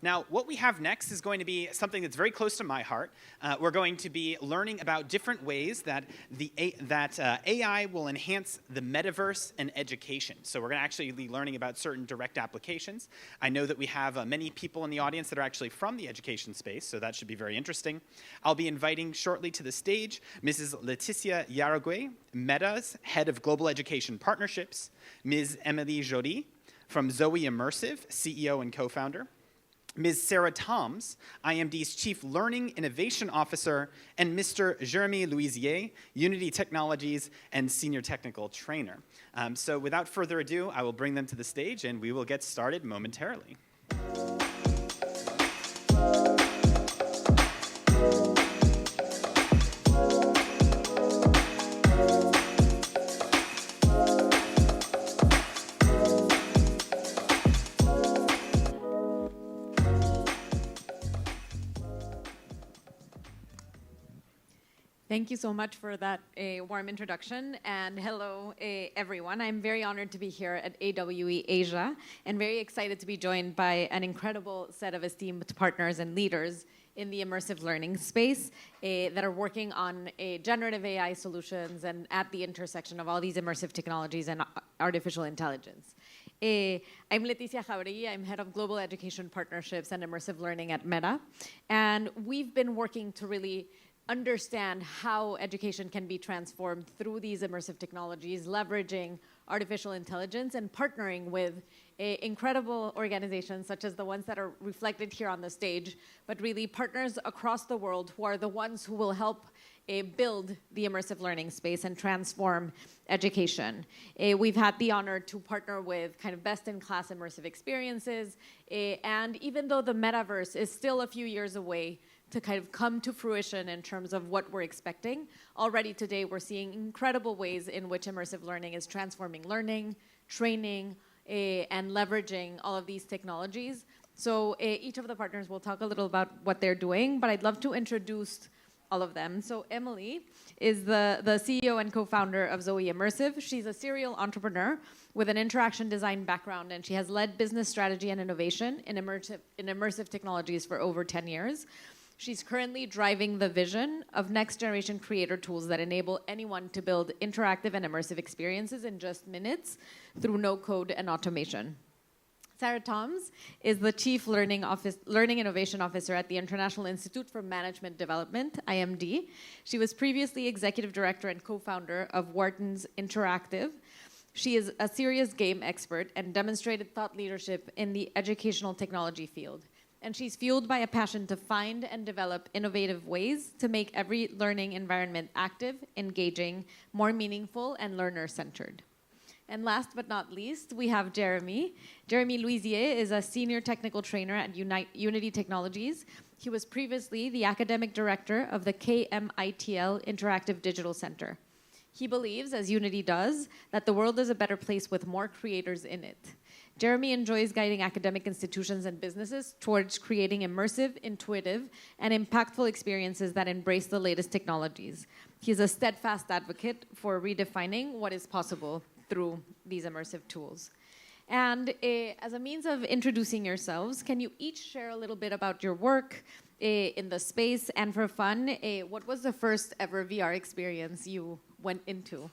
Now, what we have next is going to be something that's very close to my heart. We're going to be learning about different ways that AI will enhance the metaverse and education. So we're going to actually be learning about certain direct applications. I know that we have many people in the audience that are actually from the education space, so that should be very interesting. I'll be inviting shortly to the stage Mrs. Leticia Jauregui, Meta's Head of Global Education Partnerships, Ms. Emilie Joly from Zoe Immersive, CEO and co-founder, Ms. Sarah Toms, IMD's Chief Learning Innovation Officer, and Mr. Jauregui Luisier, Unity Technologies and Senior Technical Trainer. So without further ado, I will bring them to the stage and we will get started momentarily. Thank you so much for that warm introduction, and hello everyone. I'm very honored to be here at AWE Asia and very excited to be joined by an incredible set of esteemed partners and leaders in the immersive learning space that are working on generative AI solutions and at the intersection of all these immersive technologies and artificial intelligence. I'm Leticia Jauregui. I'm head of global education partnerships and immersive learning at Meta, and we've been working to really understand how education can be transformed through these immersive technologies, leveraging artificial intelligence and partnering with incredible organizations such as the ones that are reflected here on the stage, but really partners across the world who are the ones who will help build the immersive learning space and transform education. We've had the honor to partner with kind of best-in-class immersive experiences, and even though the metaverse is still a few years away to kind of come to fruition in terms of what we're expecting, already today we're seeing incredible ways in which immersive learning is transforming learning, training, and leveraging all of these technologies. So each of the partners will talk a little about what they're doing, but I'd love to introduce all of them. So Emilie is the CEO and co-founder of Zoe Immersive. She's a serial entrepreneur with an interaction design background, and she has led business strategy and innovation in immersive technologies for over 10 years. She's currently driving the vision of next-generation creator tools that enable anyone to build interactive and immersive experiences in just minutes through no code and automation. Sarah Toms is the Chief Learning Innovation Officer at the International Institute for Management Development, IMD. She was previously Executive Director and co-founder of Wharton's Interactive. She is a serious game expert and demonstrated thought leadership in the educational technology field. And she's fueled by a passion to find and develop innovative ways to make every learning environment active, engaging, more meaningful, and learner-centered. And last but not least, we have Jauregui. Jauregui Luisier is a senior technical trainer at Unity Technologies. He was previously the academic director of the KMITL Interactive Digital Center. He believes, as Unity does, that the world is a better place with more creators in it. Jauregui enjoys guiding academic institutions and businesses towards creating immersive, intuitive, and impactful experiences that embrace the latest technologies. He is a steadfast advocate for redefining what is possible through these immersive tools. And as a means of introducing yourselves, can you each share a little bit about your work in the space? And for fun, what was the first ever VR experience you went into?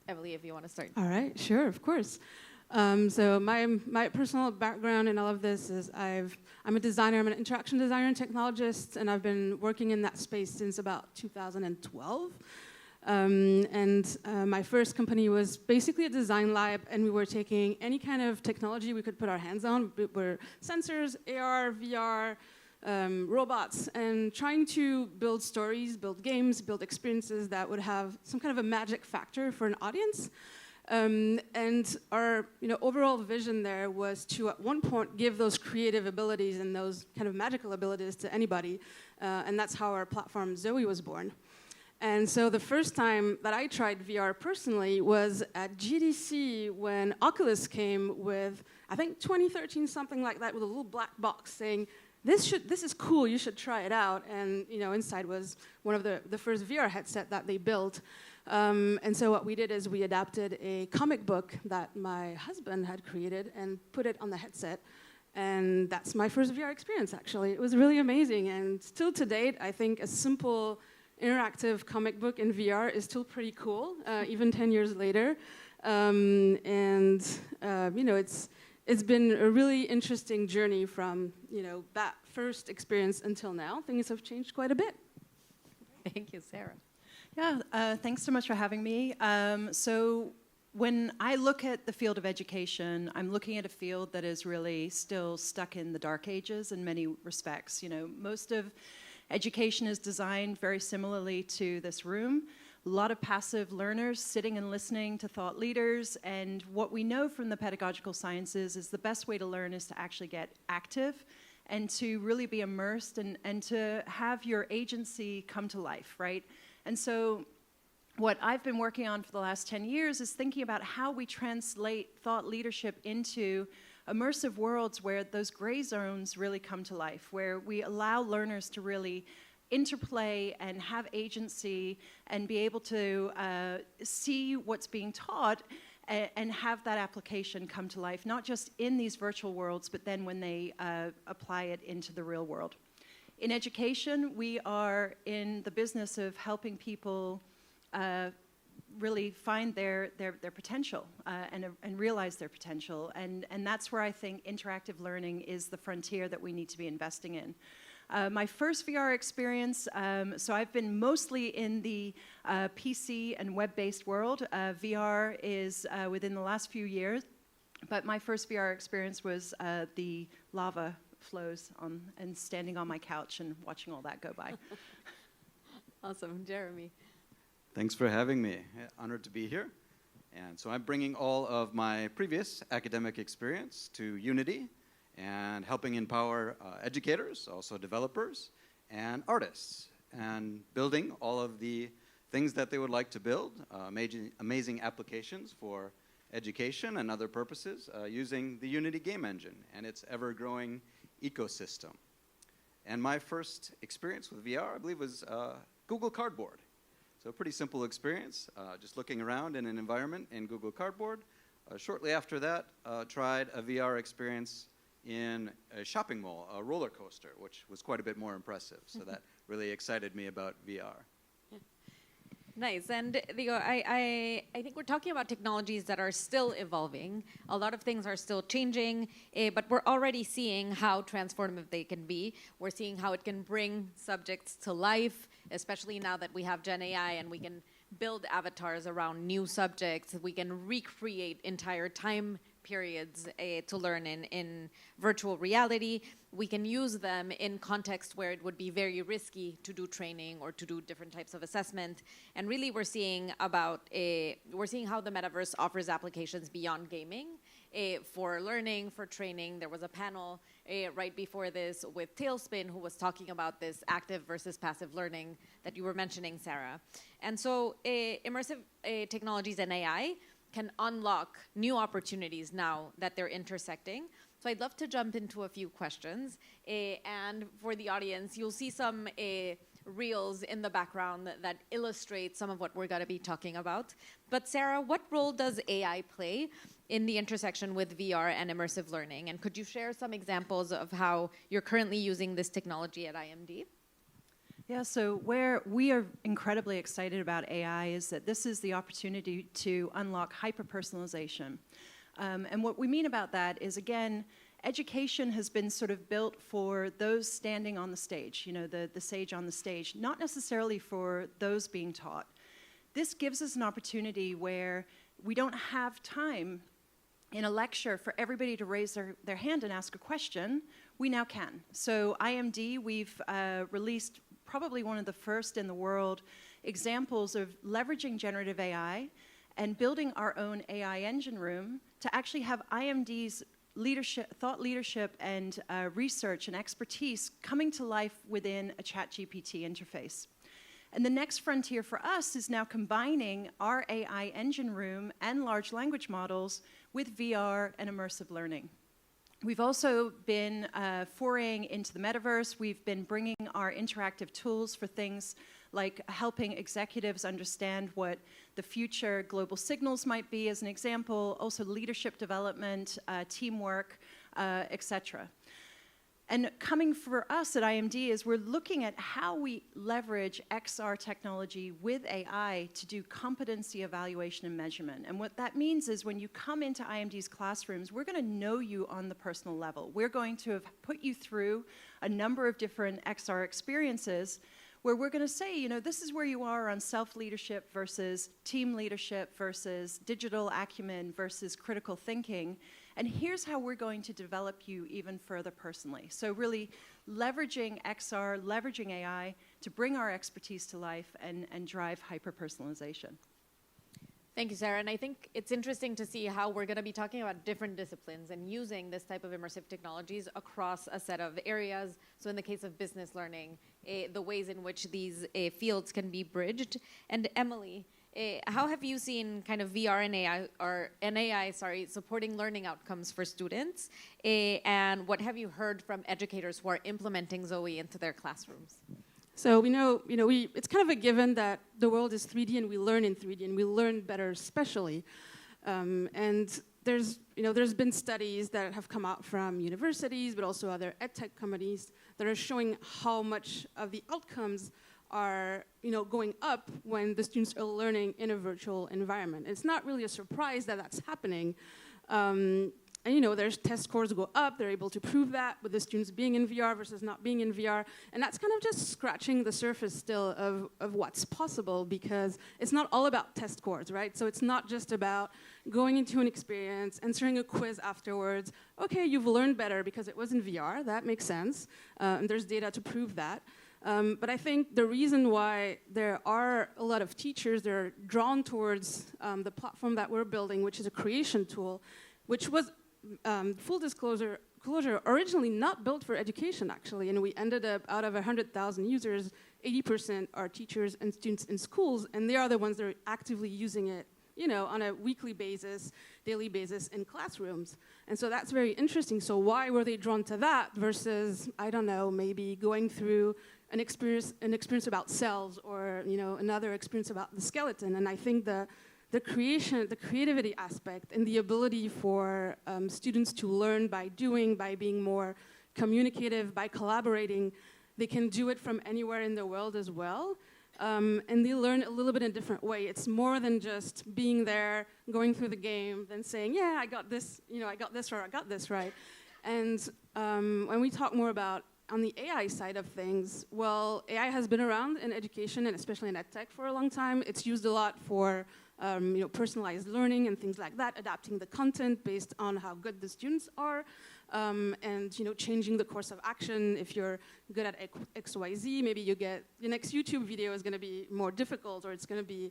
Emilie, if you want to start. All right, sure, of course. So my personal background in all of this is I'm a designer, I'm an interaction designer and technologist, and I've been working in that space since about 2012. My first company was basically a design lab, and we were taking any kind of technology we could put our hands on. We were sensors, AR, VR, robots, and trying to build stories, build games, build experiences that would have some kind of a magic factor for an audience. And our overall vision there was to, at one point, give those creative abilities and those kind of magical abilities to anybody. And that's how our platform Zoe was born. And so the first time that I tried VR personally was at GDC when Oculus came with, I think 2013, something like that, with a little black box saying, this is cool, you should try it out. And inside was one of the first VR headset that they built. And so what we did is we adapted a comic book that my husband had created and put it on the headset. And And that's my first VR experience, actually. It was really amazing. And still to date, I think a simple interactive comic book in VR is still pretty cool, even 10 years later. It's been a really interesting journey from that first experience until now. Things have changed quite a bit. Thank you, Sarah. Yeah, thanks so much for having me. So when I look at the field of education, I'm looking at a field that is really still stuck in the dark ages in many respects. Most of education is designed very similarly to this room. A lot of passive learners sitting and listening to thought leaders, and what we know from the pedagogical sciences is the best way to learn is to actually get active and to really be immersed and to have your agency come to life, right? And so what I've been working on for the last 10 years is thinking about how we translate thought leadership into immersive worlds where those gray zones really come to life, where we allow learners to really interplay and have agency and be able to see what's being taught and have that application come to life, not just in these virtual worlds, but then when they apply it into the real world. In education, we are in the business of helping people really find their potential and realize their potential. And that's where I think interactive learning is the frontier that we need to be investing in. My first VR experience, so I've been mostly in the PC and web-based world. VR is within the last few years, but my first VR experience was the lava flows and standing on my couch and watching all that go by. Awesome. Jeremy. Thanks for having me. Honored to be here. And so I'm bringing all of my previous academic experience to Unity and helping empower educators, also developers, and artists, and building all of the things that they would like to build, amazing applications for education and other purposes using the Unity game engine and its ever-growing ecosystem. And my first experience with VR, I believe, was Google Cardboard. So a pretty simple experience, just looking around in an environment in Google Cardboard. Shortly after that, tried a VR experience in a shopping mall, a roller coaster, which was quite a bit more impressive. So that really excited me about VR. Nice. And I think we're talking about technologies that are still evolving. A lot of things are still changing, but we're already seeing how transformative they can be. We're seeing how it can bring subjects to life, especially now that we have Gen AI and we can build avatars around new subjects. We can recreate entire time periods to learn in virtual reality. We can use them in context where it would be very risky to do training or to do different types of assessment. And really we're seeing how the metaverse offers applications beyond gaming for learning, for training. There was a panel right before this with Tailspin who was talking about this active versus passive learning that you were mentioning, Sarah. And so immersive technologies and AI can unlock new opportunities now that they're intersecting. So I'd love to jump into a few questions. And for the audience, you'll see some reels in the background that illustrate some of what we're going to be talking about. But Sarah, what role does AI play in the intersection with VR and immersive learning? And could you share some examples of how you're currently using this technology at IMD? Yeah, so where we are incredibly excited about AI is that this is the opportunity to unlock hyper-personalization. And what we mean about that is, again, education has been sort of built for those standing on the stage, the sage on the stage, not necessarily for those being taught. This gives us an opportunity where we don't have time in a lecture for everybody to raise their hand and ask a question. We now can. So IMD, we've released probably one of the first in the world examples of leveraging generative AI and building our own AI engine room to actually have IMD's thought leadership and research and expertise coming to life within a ChatGPT interface. And the next frontier for us is now combining our AI engine room and large language models with VR and immersive learning. We've also been foraying into the metaverse. We've been bringing our interactive tools for things like helping executives understand what the future global signals might be, as an example, also leadership development, teamwork, etc. And coming for us at IMD is we're looking at how we leverage XR technology with AI to do competency evaluation and measurement. And what that means is when you come into IMD's classrooms, we're going to know you on the personal level. We're going to have put you through a number of different XR experiences where we're going to say, you know, this is where you are on self-leadership versus team leadership versus digital acumen versus critical thinking. And here's how we're going to develop you even further personally. So really leveraging XR, leveraging AI to bring our expertise to life and drive hyper-personalization. Thank you, Sarah. And I think it's interesting to see how we're going to be talking about different disciplines and using this type of immersive technologies across a set of areas. So in the case of business learning, the ways in which these fields can be bridged. And Emilie, how have you seen kind of VR and AI, supporting learning outcomes for students? And what have you heard from educators who are implementing Zoe into their classrooms? So we know, it's kind of a given that the world is 3D and we learn in 3D and we learn better spatially. And there's been studies that have come out from universities, but also other edtech companies that are showing how much of the outcomes are going up when the students are learning in a virtual environment. It's not really a surprise that that's happening. And their test scores go up. They're able to prove that with the students being in VR versus not being in VR. And that's kind of just scratching the surface still of what's possible, because it's not all about test scores, right? So it's not just about going into an experience, answering a quiz afterwards. Okay, you've learned better because it was in VR. That makes sense. And there's data to prove that. But I think the reason why there are a lot of teachers that are drawn towards the platform that we're building, which is a creation tool, which was full disclosure, originally not built for education, actually, and we ended up, out of 100,000 users, 80% are teachers and students in schools, and they are the ones that are actively using it, on a weekly basis, daily basis in classrooms. And so that's very interesting. So why were they drawn to that versus, I don't know, maybe going through an experience about cells, or another experience about the skeleton? And I think the creativity aspect and the ability for students to learn by doing, by being more communicative, by collaborating. They can do it from anywhere in the world as well. And they learn a little bit in a different way. It's more than just being there, going through the game, then saying, yeah, I got this, I got this right. And when we talk more about on the AI side of things, well, AI has been around in education and especially in edtech for a long time. It's used a lot for personalized learning and things like that, adapting the content based on how good the students are, and changing the course of action. If you're good at XYZ, maybe your next YouTube video is going to be more difficult, or it's going to be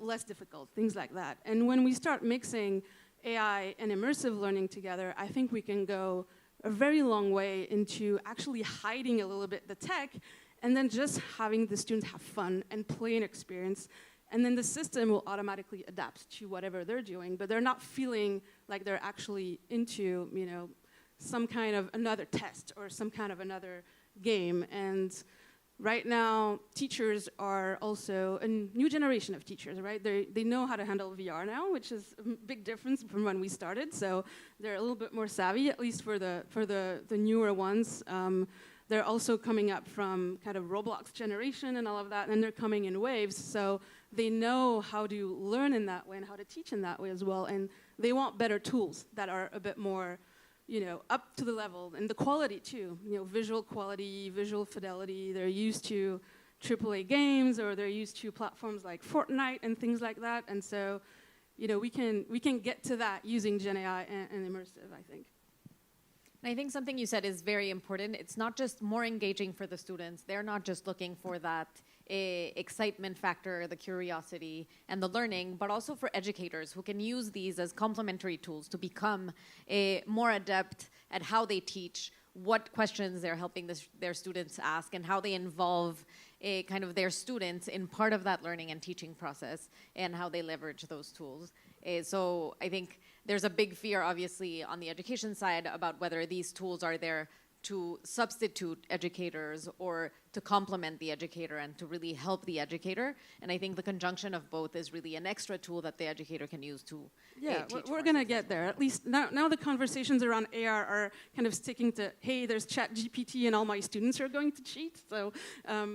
less difficult, things like that. And when we start mixing AI and immersive learning together, I think we can go a very long way into actually hiding a little bit the tech, and then just having the students have fun and play an experience. And then the system will automatically adapt to whatever they're doing, but they're not feeling like they're actually into, some kind of another test or some kind of another game. And right now, teachers are also a new generation of teachers, right? They know how to handle VR now, which is a big difference from when we started. So they're a little bit more savvy, at least for the newer ones. They're also coming up from kind of Roblox generation and all of that, and they're coming in waves. So they know how to learn in that way and how to teach in that way as well. And they want better tools that are a bit more, up to the level, and the quality too. Visual quality, visual fidelity. They're used to AAA games, or they're used to platforms like Fortnite and things like that. And so, we can get to that using Gen AI and immersive, I think. And I think something you said is very important. It's not just more engaging for the students. They're not just looking for that excitement factor, the curiosity, and the learning, but also for educators who can use these as complementary tools to become more adept at how they teach, what questions they're helping their students ask, and how they involve kind of their students in part of that learning and teaching process, and how they leverage those tools. So I think there's a big fear, obviously, on the education side about whether these tools are there to substitute educators or to complement the educator and to really help the educator. And I think the conjunction of both is really an extra tool that the educator can use to teach. We're going to get there. At least now the conversations around AR are kind of sticking to, hey, there's ChatGPT and all my students are going to cheat. So,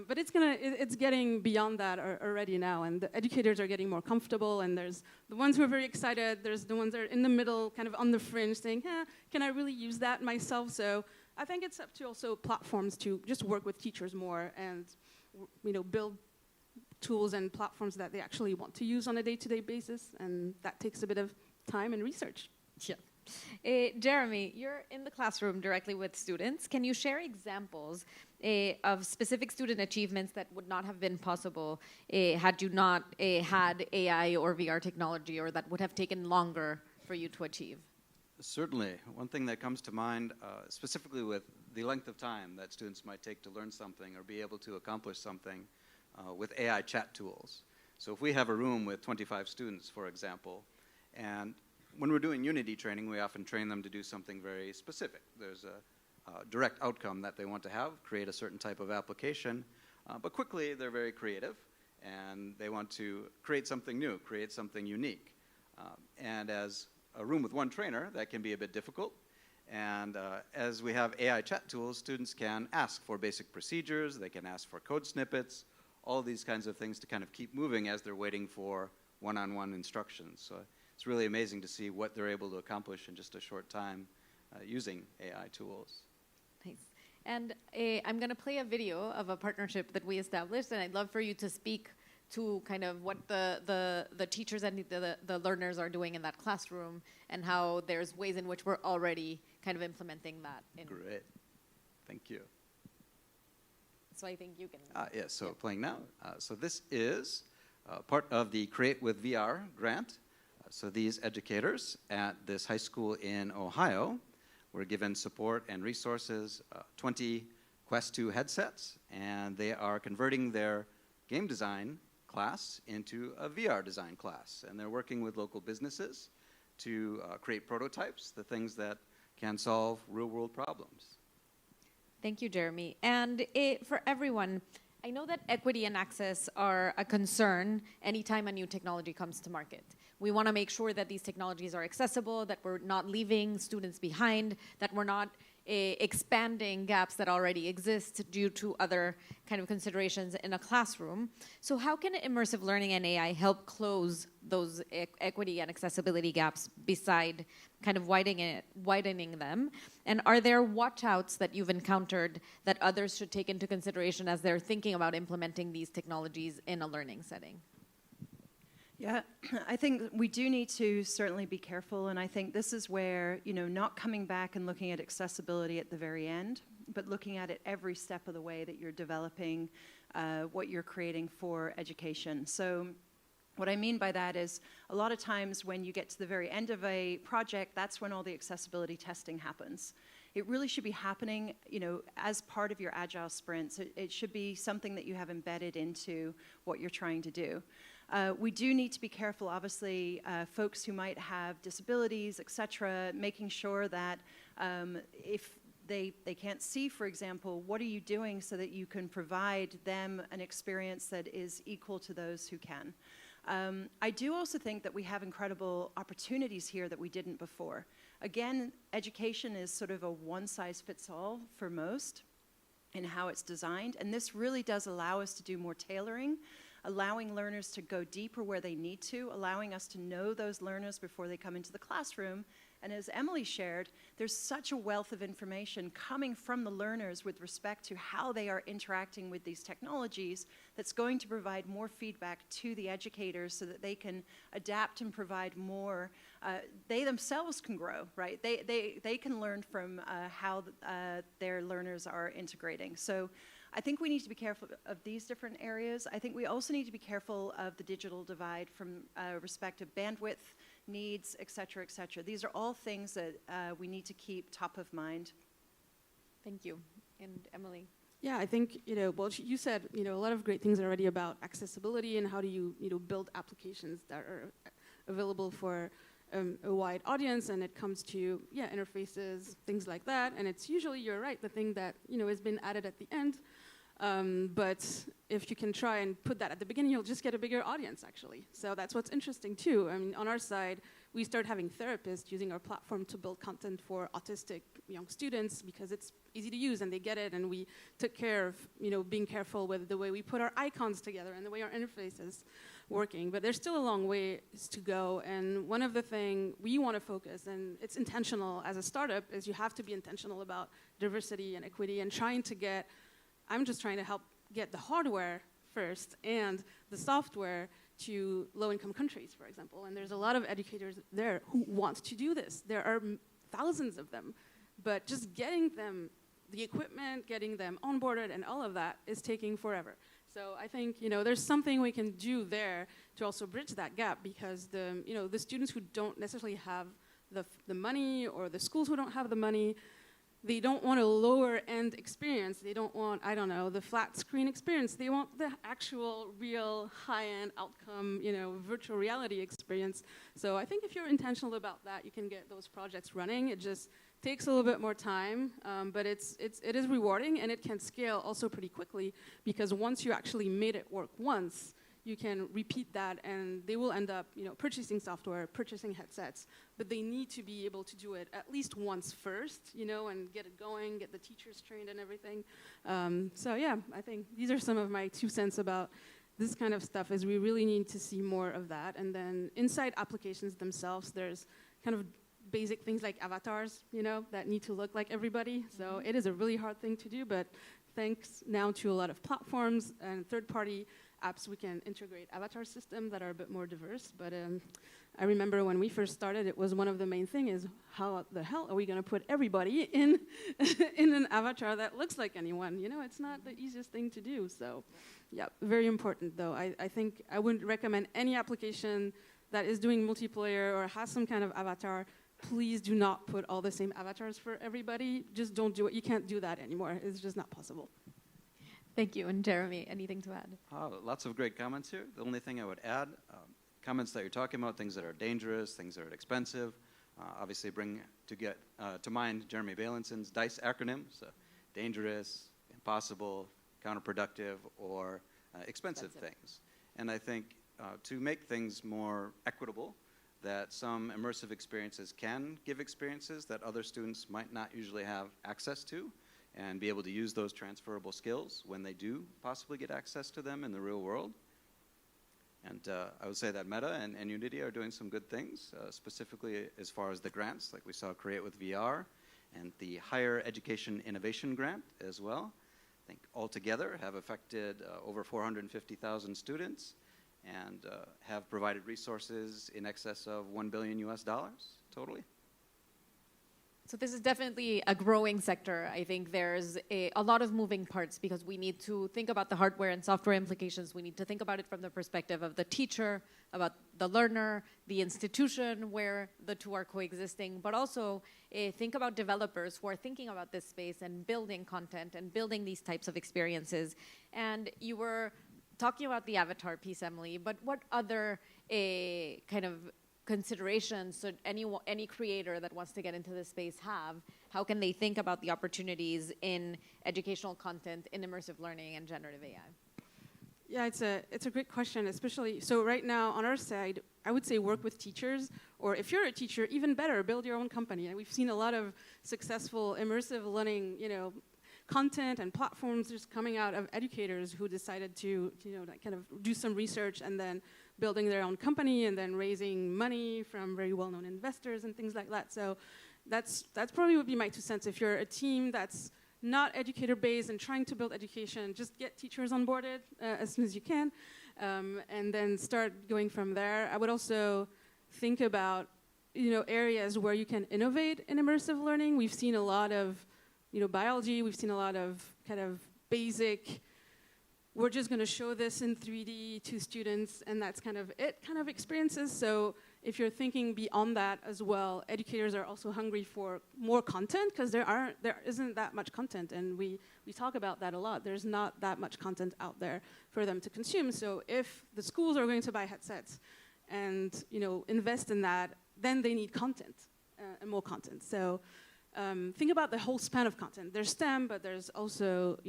but it's getting beyond that already now. And the educators are getting more comfortable. And there's the ones who are very excited. There's the ones that are in the middle, kind of on the fringe, saying, can I really use that myself? So I think it's up to also platforms to just work with teachers more and build tools and platforms that they actually want to use on a day-to-day basis, and that takes a bit of time and research. Yeah. Jeremy, you're in the classroom directly with students. Can you share examples of specific student achievements that would not have been possible had you not had AI or VR technology, or that would have taken longer for you to achieve? Certainly. One thing that comes to mind, specifically with the length of time that students might take to learn something or be able to accomplish something with AI chat tools. So if we have a room with 25 students, for example, and when we're doing Unity training, we often train them to do something very specific. There's a direct outcome that they want to have, create a certain type of application, but quickly they're very creative and they want to create something new, create something unique. And as a room with one trainer, that can be a bit difficult. And as we have AI chat tools, students can ask for basic procedures, they can ask for code snippets, all these kinds of things to kind of keep moving as they're waiting for one-on-one instructions. So it's really amazing to see what they're able to accomplish in just a short time using AI tools. Nice. And I'm going to play a video of a partnership that we established, and I'd love for you to speak to kind of what the teachers and the learners are doing in that classroom, and how there's ways in which we're already kind of implementing that. Great. Thank you. So I think you can. Yes, so playing now. So this is part of the Create with VR grant. So these educators at this high school in Ohio were given support and resources, 20 Quest 2 headsets, and they are converting their game design class into a VR design class. And they're working with local businesses to create prototypes, the things that can solve real-world problems. Thank you, Jeremy. And for everyone, I know that equity and access are a concern anytime a new technology comes to market. We want to make sure that these technologies are accessible, that we're not leaving students behind, that we're not expanding gaps that already exist due to other kind of considerations in a classroom. So how can immersive learning and AI help close those equity and accessibility gaps beside kind of widening them? And are there watch-outs that you've encountered that others should take into consideration as they're thinking about implementing these technologies in a learning setting? Yeah, I think we do need to certainly be careful, and I think this is where, not coming back and looking at accessibility at the very end, but looking at it every step of the way that you're developing what you're creating for education. So what I mean by that is a lot of times when you get to the very end of a project, that's when all the accessibility testing happens. It really should be happening, as part of your agile sprints. It should be something that you have embedded into what you're trying to do. We do need to be careful, obviously, folks who might have disabilities, et cetera, making sure that if they can't see, for example, what are you doing so that you can provide them an experience that is equal to those who can? I do also think that we have incredible opportunities here that we didn't before. Again, education is sort of a one-size-fits-all for most in how it's designed, and this really does allow us to do more tailoring, allowing learners to go deeper where they need to, allowing us to know those learners before they come into the classroom. And as Emilie shared, there's such a wealth of information coming from the learners with respect to how they are interacting with these technologies that's going to provide more feedback to the educators so that they can adapt and provide more. They themselves can grow, right? They can learn from how their learners are integrating. So I think we need to be careful of these different areas. I think we also need to be careful of the digital divide from respect of bandwidth, needs, et cetera, et cetera. These are all things that we need to keep top of mind. Thank you. And Emilie? Yeah, I think, well, you said, a lot of great things already about accessibility and how do you, build applications that are available for a wide audience, and it comes to interfaces, things like that. And it's usually, you're right, the thing that has been added at the end. But if you can try and put that at the beginning, you'll just get a bigger audience, actually. So that's what's interesting, too. I mean, on our side, we start having therapists using our platform to build content for autistic young students because it's easy to use and they get it. And we took care of, being careful with the way we put our icons together and the way our interface is working. But there's still a long way to go. And one of the things we want to focus, and it's intentional as a startup, is you have to be intentional about diversity and equity and I'm just trying to help get the hardware first and the software to low-income countries, for example. And there's a lot of educators there who want to do this. There are thousands of them. But just getting them the equipment, getting them onboarded, and all of that is taking forever. So I think there's something we can do there to also bridge that gap because the students who don't necessarily have the money or the schools who don't have the money, they don't want a lower-end experience. They don't want, the flat screen experience. They want the actual, real, high-end outcome, virtual reality experience. So I think if you're intentional about that, you can get those projects running. It just takes a little bit more time, but it is rewarding, and it can scale also pretty quickly because once you actually made it work once, you can repeat that, and they will end up, purchasing software, purchasing headsets, but they need to be able to do it at least once first, and get it going, get the teachers trained and everything. So yeah, I think these are some of my 2 cents about this kind of stuff. Is we really need to see more of that, and then inside applications themselves, there's kind of basic things like avatars, that need to look like everybody. So it is a really hard thing to do, but thanks now to a lot of platforms and third-party apps, we can integrate avatar systems that are a bit more diverse. But I remember when we first started, it was one of the main things is how the hell are we going to put everybody in in an avatar that looks like anyone? It's not the easiest thing to do. So yeah, very important though. I think I wouldn't recommend any application that is doing multiplayer or has some kind of avatar. Please do not put all the same avatars for everybody. Just don't do it. You can't do that anymore. It's just not possible. Thank you. And Jeremy, anything to add? Lots of great comments here. The only thing I would add, comments that you're talking about, things that are dangerous, things that are expensive, obviously bring to mind Jeremy Bailenson DICE acronym, so dangerous, impossible, counterproductive, or expensive things. And I think to make things more equitable, that some immersive experiences can give experiences that other students might not usually have access to, and be able to use those transferable skills when they do possibly get access to them in the real world. And I would say that Meta and Unity are doing some good things, specifically as far as the grants, like we saw Create with VR, and the Higher Education Innovation Grant as well. I think altogether have affected over 450,000 students and have provided resources in excess of $1 billion totally. So this is definitely a growing sector. I think there's a lot of moving parts because we need to think about the hardware and software implications. We need to think about it from the perspective of the teacher, about the learner, the institution where the two are coexisting, but also think about developers who are thinking about this space and building content and building these types of experiences. And you were talking about the avatar piece, Emilie, but what other kind of considerations should any creator that wants to get into this space have? How can they think about the opportunities in educational content, in immersive learning, and generative AI? Yeah, it's a great question, especially, so right now on our side, I would say work with teachers, or if you're a teacher, even better, build your own company. And we've seen a lot of successful immersive learning, content and platforms just coming out of educators who decided to, kind of do some research and then building their own company and then raising money from very well-known investors and things like that. So that's probably would be my 2 cents. If you're a team that's not educator-based and trying to build education, just get teachers onboarded as soon as you can, and then start going from there. I would also think about, areas where you can innovate in immersive learning. We've seen a lot of, biology. We've seen a lot of kind of basic, we're just going to show this in 3D to students, and that's kind of it kind of experiences. So if you're thinking beyond that as well, educators are also hungry for more content because there isn't that much content, and we talk about that a lot. There's not that much content out there for them to consume. So if the schools are going to buy headsets and invest in that, then they need content and more content. So think about the whole span of content. There's STEM, but there's also,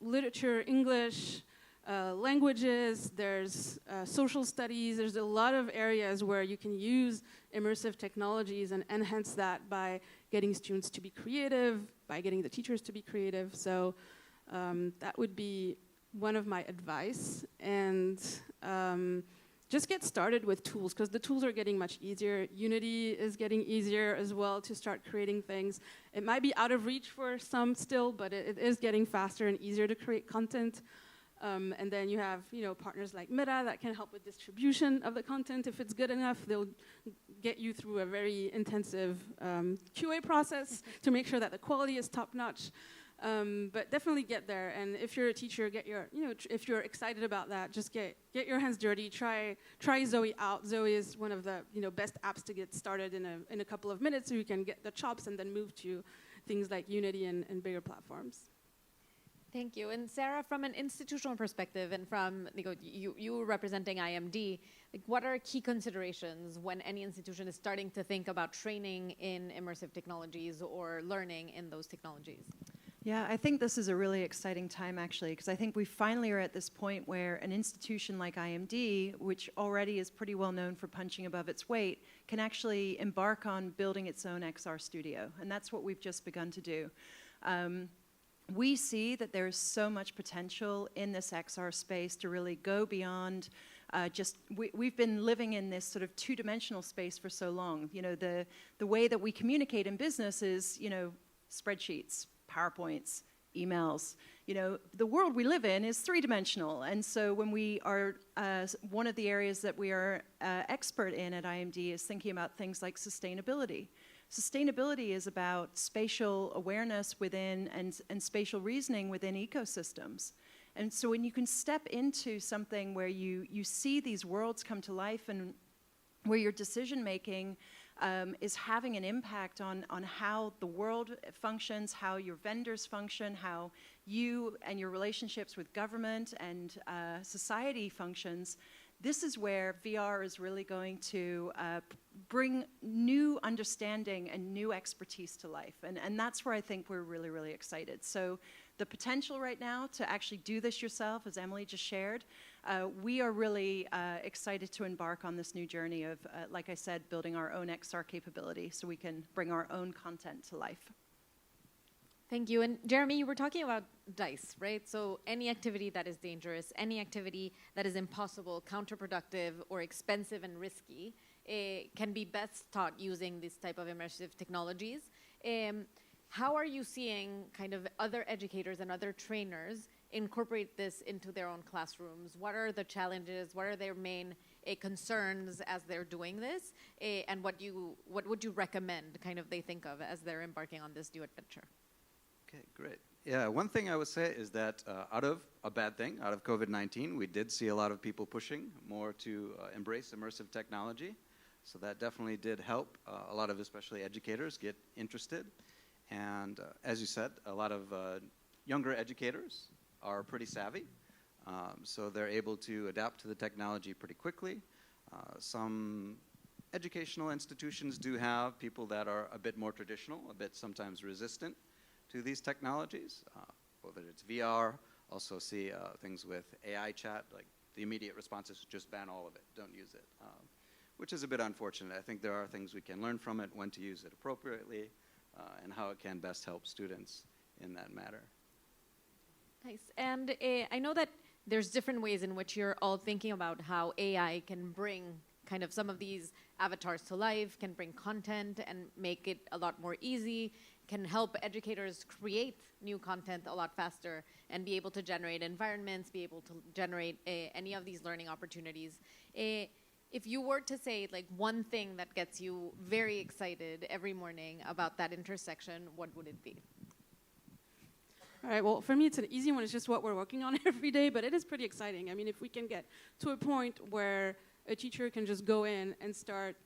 literature, English, languages, there's social studies. There's a lot of areas where you can use immersive technologies and enhance that by getting students to be creative, by getting the teachers to be creative. So that would be one of my advice. And just get started with tools, because the tools are getting much easier. Unity is getting easier as well to start creating things. It might be out of reach for some still, but it is getting faster and easier to create content. And then you have, partners like Meta that can help with distribution of the content. If it's good enough, they'll get you through a very intensive QA process to make sure that the quality is top notch. But definitely get there. And if you're a teacher, if you're excited about that, just get your hands dirty. Try Zoe out. Zoe is one of the best apps to get started in a couple of minutes, so you can get the chops and then move to things like Unity and bigger platforms. Thank you. And Sarah, from an institutional perspective, and from you representing IMD, what are key considerations when any institution is starting to think about training in immersive technologies or learning in those technologies? Yeah, I think this is a really exciting time, actually, because I think we finally are at this point where an institution like IMD, which already is pretty well known for punching above its weight, can actually embark on building its own XR studio. And that's what we've just begun to do. We see that there's so much potential in this XR space to really go beyond we've been living in this sort of two-dimensional space for so long. The way that we communicate in business is, spreadsheets, PowerPoints, emails. The world we live in is three-dimensional. And so when we are, one of the areas that we are expert in at IMD is thinking about things like sustainability. Sustainability is about spatial awareness within and spatial reasoning within ecosystems. And so when you can step into something where you see these worlds come to life and where your decision making is having an impact on how the world functions, how your vendors function, how you and your relationships with government and society functions, this is where VR is really going to bring new understanding and new expertise to life. And that's where I think we're really, really excited. So the potential right now to actually do this yourself, as Emilie just shared, we are really excited to embark on this new journey of, like I said, building our own XR capability so we can bring our own content to life. Thank you. And Jeremy, you were talking about DICE, right? So any activity that is dangerous, any activity that is impossible, counterproductive, or expensive and risky can be best taught using this type of immersive technologies. How are you seeing kind of other educators and other trainers incorporate this into their own classrooms? What are the challenges? What are their main concerns as they're doing this? And what would you recommend kind of they think of as they're embarking on this new adventure? Okay, great. Yeah, one thing I would say is that out of COVID-19, we did see a lot of people pushing more to embrace immersive technology. So that definitely did help a lot of especially educators get interested. And as you said, a lot of younger educators are pretty savvy. So they're able to adapt to the technology pretty quickly. Some educational institutions do have people that are a bit more traditional, a bit sometimes resistant to these technologies, whether it's VR, also see things with AI chat, like the immediate response is just ban all of it, don't use it, which is a bit unfortunate. I think there are things we can learn from it, when to use it appropriately, and how it can best help students in that matter. Nice. And I know that there's different ways in which you're all thinking about how AI can bring kind of some of these avatars to life, can bring content and make it a lot more easy, can help educators create new content a lot faster and be able to generate environments, be able to generate any of these learning opportunities. If you were to say like one thing that gets you very excited every morning about that intersection, what would it be? All right, well, for me, it's an easy one. It's just what we're working on every day, but it is pretty exciting. I mean, if we can get to a point where a teacher can just go in and start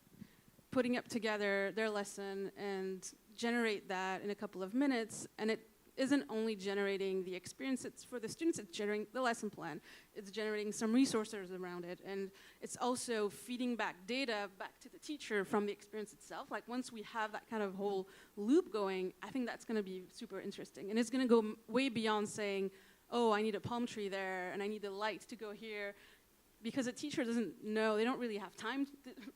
putting up together their lesson and generate that in a couple of minutes, and it isn't only generating the experience for the students, it's generating the lesson plan. It's generating some resources around it. And it's also feeding back data back to the teacher from the experience itself. Like once we have that kind of whole loop going, I think that's gonna be super interesting. And it's gonna go way beyond saying, oh, I need a palm tree there and I need the light to go here. Because a teacher doesn't know, they don't really have time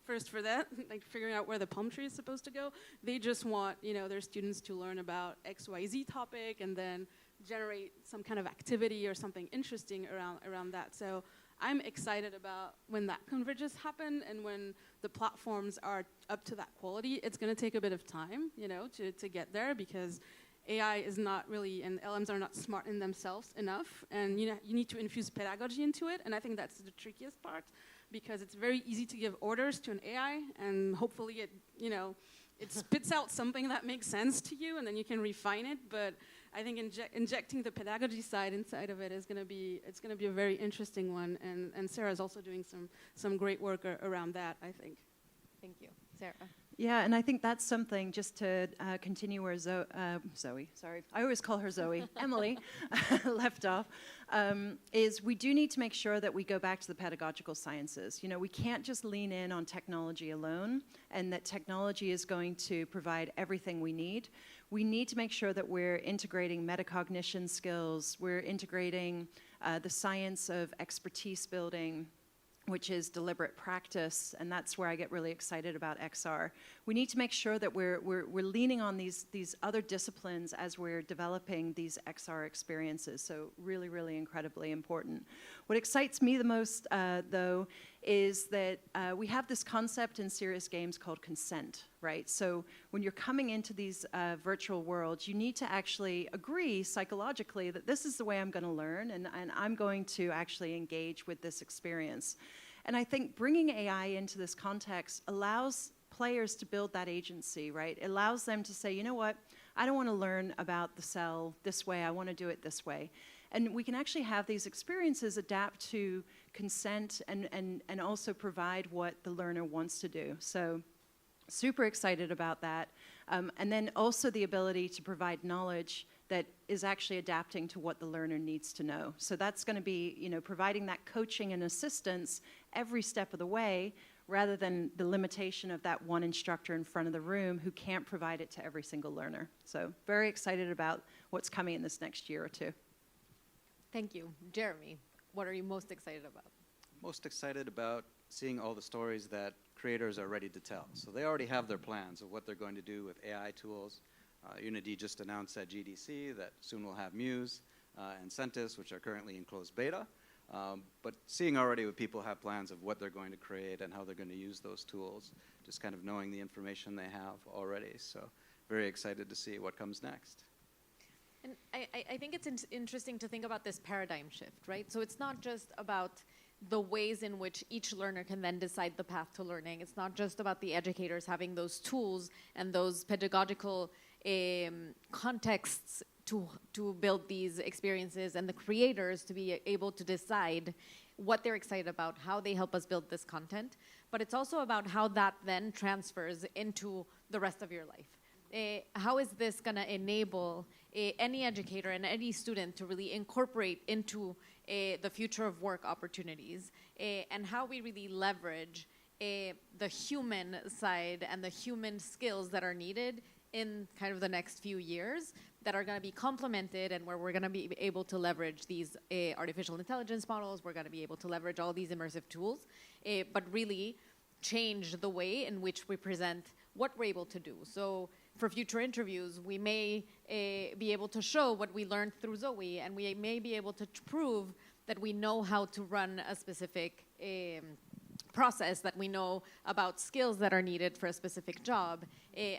first for that, like figuring out where the palm tree is supposed to go. They just want, their students to learn about XYZ topic and then generate some kind of activity or something interesting around that. So I'm excited about when that converges happen and when the platforms are up to that quality. It's gonna take a bit of time, to get there because AI is not really, and LMs are not smart in themselves enough, and you need to infuse pedagogy into it, and I think that's the trickiest part, because it's very easy to give orders to an AI, and hopefully it, it spits out something that makes sense to you, and then you can refine it, but I think injecting the pedagogy side inside of it is going to be, it's going to be a very interesting one, and Sarah's also doing some great work around that, I think. Thank you. Sarah? Yeah, and I think that's something, just to continue where Zoe, sorry, I always call her Zoe, Emilie, left off, is we do need to make sure that we go back to the pedagogical sciences. We can't just lean in on technology alone, and that technology is going to provide everything we need. We need to make sure that we're integrating metacognition skills, we're integrating the science of expertise building, which is deliberate practice, and that's where I get really excited about XR. We need to make sure that we're leaning on these other disciplines as we're developing these XR experiences, so really, really incredibly important. What excites me the most, though, is that we have this concept in serious games called consent, right? So when you're coming into these virtual worlds, you need to actually agree psychologically that this is the way I'm going to learn, and I'm going to actually engage with this experience. And I think bringing AI into this context allows players to build that agency, right? It allows them to say, you know what, I don't want to learn about the cell this way, I want to do it this way. And we can actually have these experiences adapt to consent and also provide what the learner wants to do. So super excited about that. And then also the ability to provide knowledge that is actually adapting to what the learner needs to know. So that's going to be, providing that coaching and assistance every step of the way, rather than the limitation of that one instructor in front of the room who can't provide it to every single learner. So very excited about what's coming in this next year or two. Thank you. Jeremy, what are you most excited about? Most excited about seeing all the stories that creators are ready to tell. So they already have their plans of what they're going to do with AI tools. Unity just announced at GDC that soon we'll have Muse and Centis, which are currently in closed beta. But seeing already what people have plans of what they're going to create and how they're going to use those tools, just kind of knowing the information they have already. So very excited to see what comes next. And I think it's interesting to think about this paradigm shift, right? So it's not just about the ways in which each learner can then decide the path to learning. It's not just about the educators having those tools and those pedagogical contexts to build these experiences, and the creators to be able to decide what they're excited about, how they help us build this content. But it's also about how that then transfers into the rest of your life. How is this going to enable any educator and any student to really incorporate into the future of work opportunities, and how we really leverage the human side and the human skills that are needed in kind of the next few years, that are going to be complemented, and where we're going to be able to leverage these artificial intelligence models, we're going to be able to leverage all these immersive tools, but really change the way in which we present what we're able to do. So for future interviews, we may be able to show what we learned through Zoe, and we may be able to prove that we know how to run a specific process, that we know about skills that are needed for a specific job.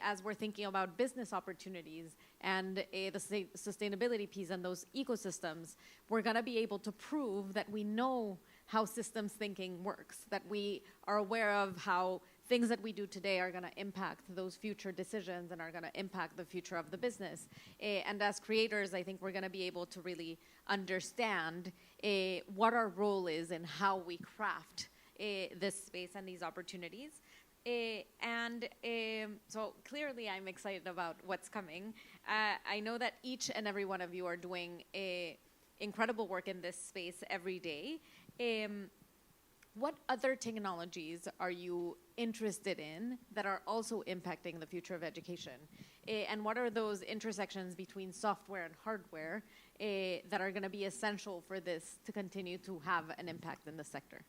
As we're thinking about business opportunities and the sustainability piece and those ecosystems, we're going to be able to prove that we know how systems thinking works, that we are aware of how things that we do today are going to impact those future decisions and are going to impact the future of the business. And as creators, I think we're going to be able to really understand what our role is and how we craft this space and these opportunities. So clearly I'm excited about what's coming. I know that each and every one of you are doing incredible work in this space every day. What other technologies are you interested in that are also impacting the future of education? And what are those intersections between software and hardware that are going to be essential for this to continue to have an impact in the sector?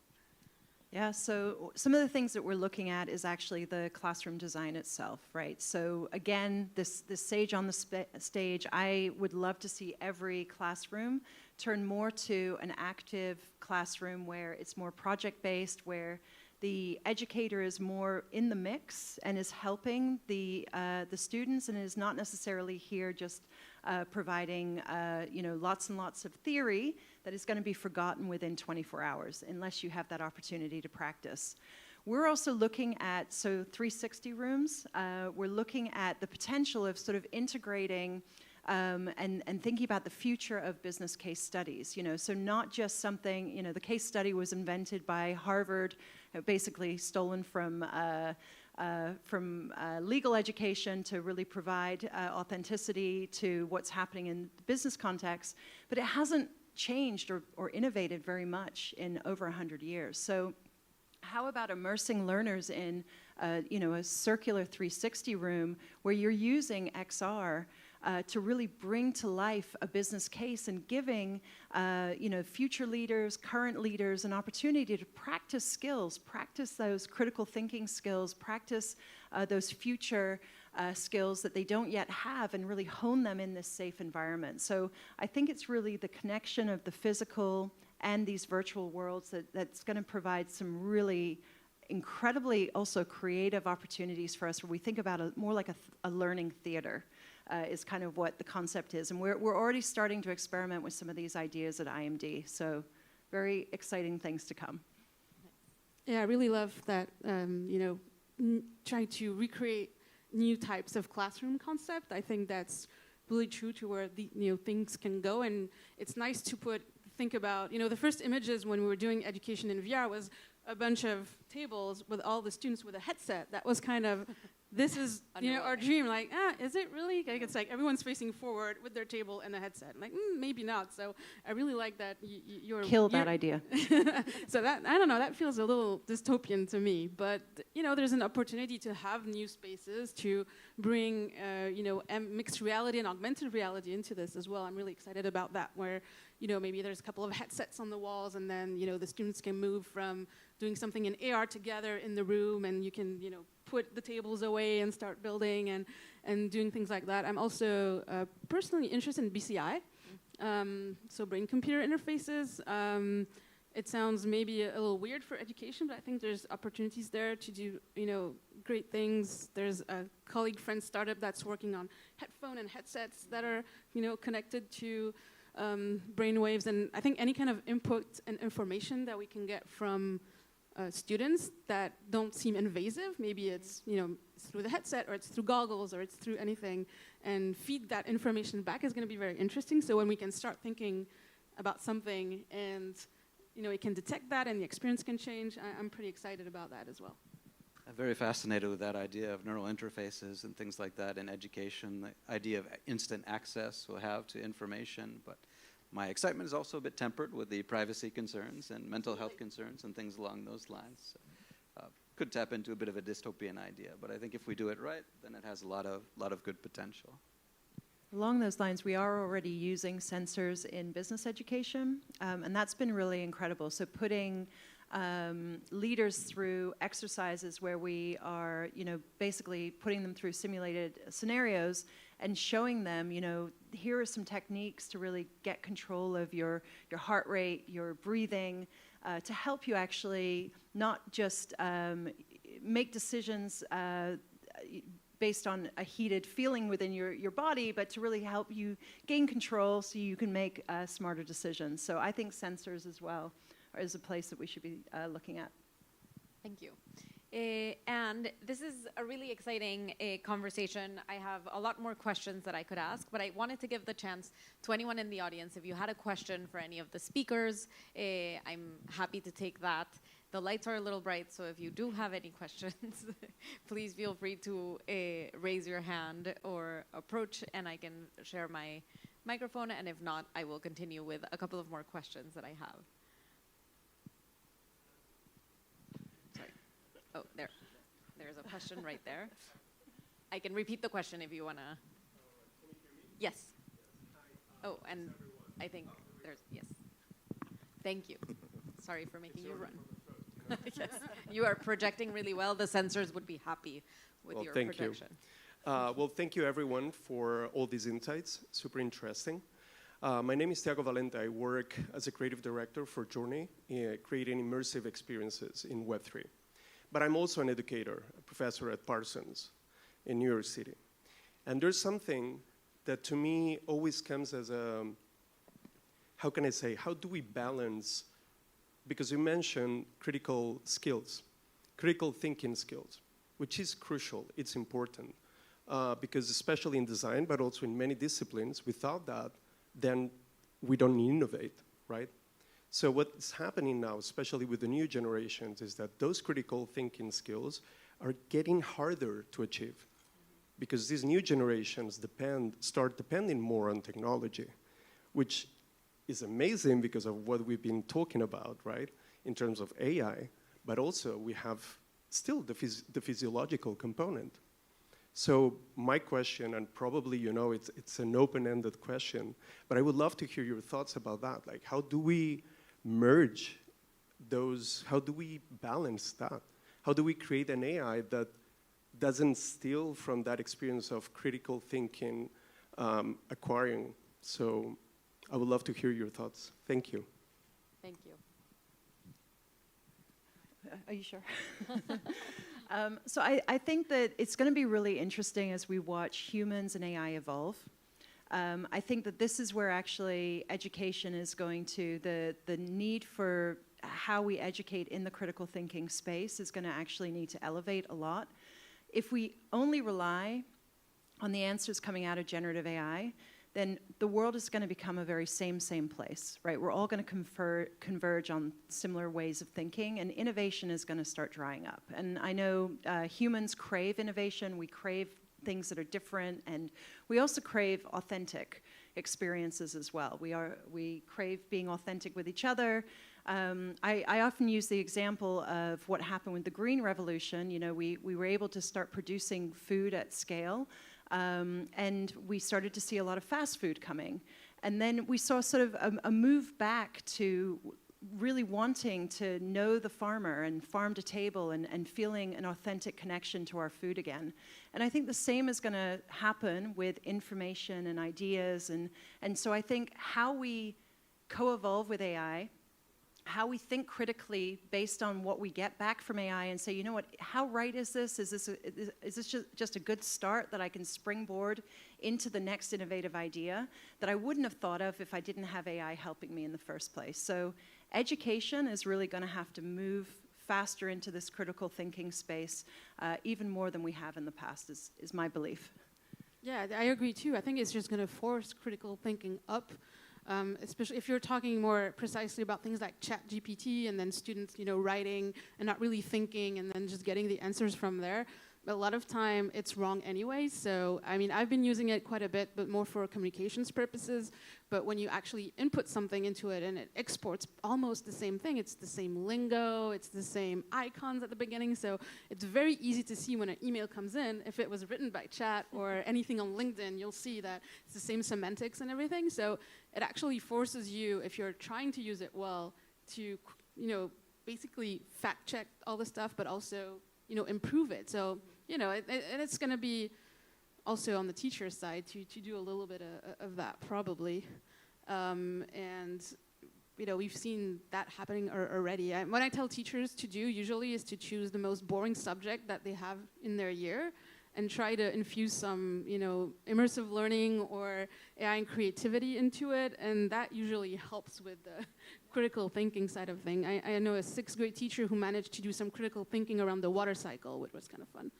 Yeah, so some of the things that we're looking at is actually the classroom design itself, right? So again, this sage on the stage, I would love to see every classroom turn more to an active classroom where it's more project-based, where the educator is more in the mix and is helping the students and is not necessarily here just providing lots and lots of theory that is going to be forgotten within 24 hours unless you have that opportunity to practice. We're also looking at, 360 rooms, we're looking at the potential of sort of integrating and thinking about the future of business case studies, so not just something, the case study was invented by Harvard, basically stolen from legal education to really provide authenticity to what's happening in the business context, but it hasn't changed or innovated very much in over 100 years. So how about immersing learners in a circular 360 room where you're using XR to really bring to life a business case and giving future leaders, current leaders an opportunity to practice skills, practice those critical thinking skills, practice those future skills that they don't yet have and really hone them in this safe environment. So I think it's really the connection of the physical and these virtual worlds that's going to provide some really incredibly also creative opportunities for us where we think about more like a learning theater. Is kind of what the concept is. And we're already starting to experiment with some of these ideas at IMD. So very exciting things to come. Yeah, I really love that, trying to recreate new types of classroom concept. I think that's really true to where things can go. And it's nice to think about, the first images when we were doing education in VR was a bunch of tables with all the students with a headset. That was kind of, this is our dream. Like, is it really? Like, it's like everyone's facing forward with their table and a headset. I'm like, maybe not. So I really like that you're killed that idea. So that, I don't know, that feels a little dystopian to me. But there's an opportunity to have new spaces to bring mixed reality and augmented reality into this as well. I'm really excited about that. Where maybe there's a couple of headsets on the walls, and then the students can move from doing something in AR together in the room, and you can put the tables away and start building and doing things like that. I'm also personally interested in BCI, so brain-computer interfaces. It sounds maybe a little weird for education, but I think there's opportunities there to do great things. There's a colleague-friend startup that's working on headphone and headsets that are connected to brainwaves, and I think any kind of input and information that we can get from students that don't seem invasive. Maybe it's it's through the headset, or it's through goggles, or it's through anything, and feed that information back is going to be very interesting. So when we can start thinking about something and it can detect that and the experience can change, I'm pretty excited about that as well. I'm very fascinated with that idea of neural interfaces and things like that in education, the idea of instant access we'll have to information, but my excitement is also a bit tempered with the privacy concerns and mental health concerns and things along those lines. Could tap into a bit of a dystopian idea, but I think if we do it right, then it has a lot of good potential. Along those lines, we are already using sensors in business education, and that's been really incredible. So putting leaders through exercises where we are, basically putting them through simulated scenarios and showing them, here are some techniques to really get control of your heart rate, your breathing, to help you actually not just make decisions based on a heated feeling within your body, but to really help you gain control so you can make smarter decisions. So I think sensors as well is a place that we should be looking at. Thank you. And this is a really exciting conversation. I have a lot more questions that I could ask, but I wanted to give the chance to anyone in the audience. If you had a question for any of the speakers, I'm happy to take that. The lights are a little bright, so if you do have any questions, please feel free to raise your hand or approach, and I can share my microphone, and if not, I will continue with a couple of more questions that I have. Sorry. Oh, there's a question right there. I can repeat the question if you want to. Can you hear me? Yes. Hi, Oh, and I think there's, yes. Thank you. Sorry for making you run. Yes, you are projecting really well. The sensors would be happy with your projection. Well, thank you everyone for all these insights. Super interesting. My name is Tiago Valente. I work as a creative director for Joly, creating immersive experiences in Web3. But I'm also an educator, a professor at Parsons in New York City. And there's something that to me always comes as a, how can I say, how do we balance, because you mentioned critical skills, critical thinking skills, which is crucial, it's important, because especially in design, but also in many disciplines, without that, then we don't innovate, right? So what's happening now, especially with the new generations, is that those critical thinking skills are getting harder to achieve, because these new generations start depending more on technology, which is amazing because of what we've been talking about, right, in terms of AI, but also we have still the physiological component. So my question, and probably it's an open-ended question, but I would love to hear your thoughts about that. Like, how do we merge those, how do we balance that? How do we create an AI that doesn't steal from that experience of critical thinking, acquiring? So I would love to hear your thoughts. Thank you. Thank you. Are you sure? So I think that it's going to be really interesting as we watch humans and AI evolve. I think that this is where actually education is going to, the need for how we educate in the critical thinking space is going to actually need to elevate a lot. If we only rely on the answers coming out of generative AI, then the world is going to become a very same place, right? We're all going to converge on similar ways of thinking, and innovation is going to start drying up. And I know humans crave innovation, we crave things that are different, and we also crave authentic experiences as well. We crave being authentic with each other. I often use the example of what happened with the Green Revolution. You know, we were able to start producing food at scale, and we started to see a lot of fast food coming. And then we saw sort of a move back to really wanting to know the farmer and farm to table and feeling an authentic connection to our food again. And I think the same is going to happen with information and ideas. And so I think how we co-evolve with AI, how we think critically based on what we get back from AI and say, you know what, how right is this? Is this just a good start that I can springboard into the next innovative idea that I wouldn't have thought of if I didn't have AI helping me in the first place? So education is really going to have to move faster into this critical thinking space, even more than we have in the past, is my belief. Yeah, I agree too. I think it's just going to force critical thinking up. Especially if you're talking more precisely about things like ChatGPT and then students, writing and not really thinking and then just getting the answers from there. But a lot of time it's wrong anyway. So, I mean, I've been using it quite a bit, but more for communications purposes. But when you actually input something into it and it exports almost the same thing, it's the same lingo, it's the same icons at the beginning. So it's very easy to see when an email comes in, if it was written by chat or anything on LinkedIn, you'll see that it's the same semantics and everything. So it actually forces you, if you're trying to use it well, to, basically fact check all the stuff, but also, improve it. So, and it's going to be also on the teacher side to do a little bit of that probably. And, we've seen that happening already. What I tell teachers to do usually is to choose the most boring subject that they have in their year and try to infuse some, immersive learning or AI and creativity into it. And that usually helps with the critical thinking side of thing. I know a 6th grade teacher who managed to do some critical thinking around the water cycle, which was kind of fun.